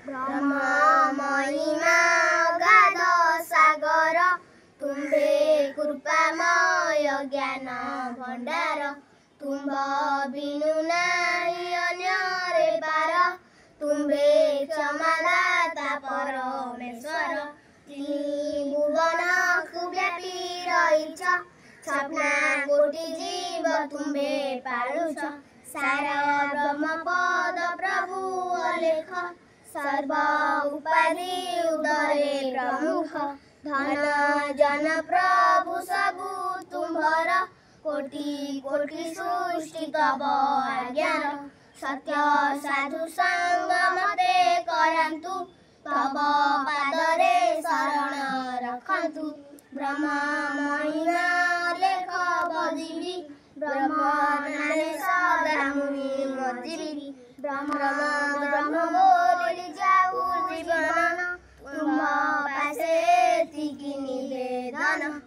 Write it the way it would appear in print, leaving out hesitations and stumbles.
ब्रह्म महिमा गाध सागर तुम्भे कृपामय ज्ञान भंडार तुम्भ बिनु नाही अन्य रे पार तुम्भे क्षमादाता परमेश्वर त्रिभुवन व्यापी रहिछ सपना कोटि जीव तुम्भे पालुछ सारा ब्रह्मपद प्रभु अलेख सर्व उपाधि उदरे प्रमुख धन जन प्रभु सबु तुम्भर कोटि कोटि सृष्टि तब ज्ञान सत्य साधु संग मते करन्तु तब पादरे शरण रखन्तु ब्रह्म महिमा लेख बजिबी ब्रह्म नामे सदा मुनि मजिबी ब्रह्म ब्रह्म बोली जाऊ जीवन तुम पासे तिकी निवेदन।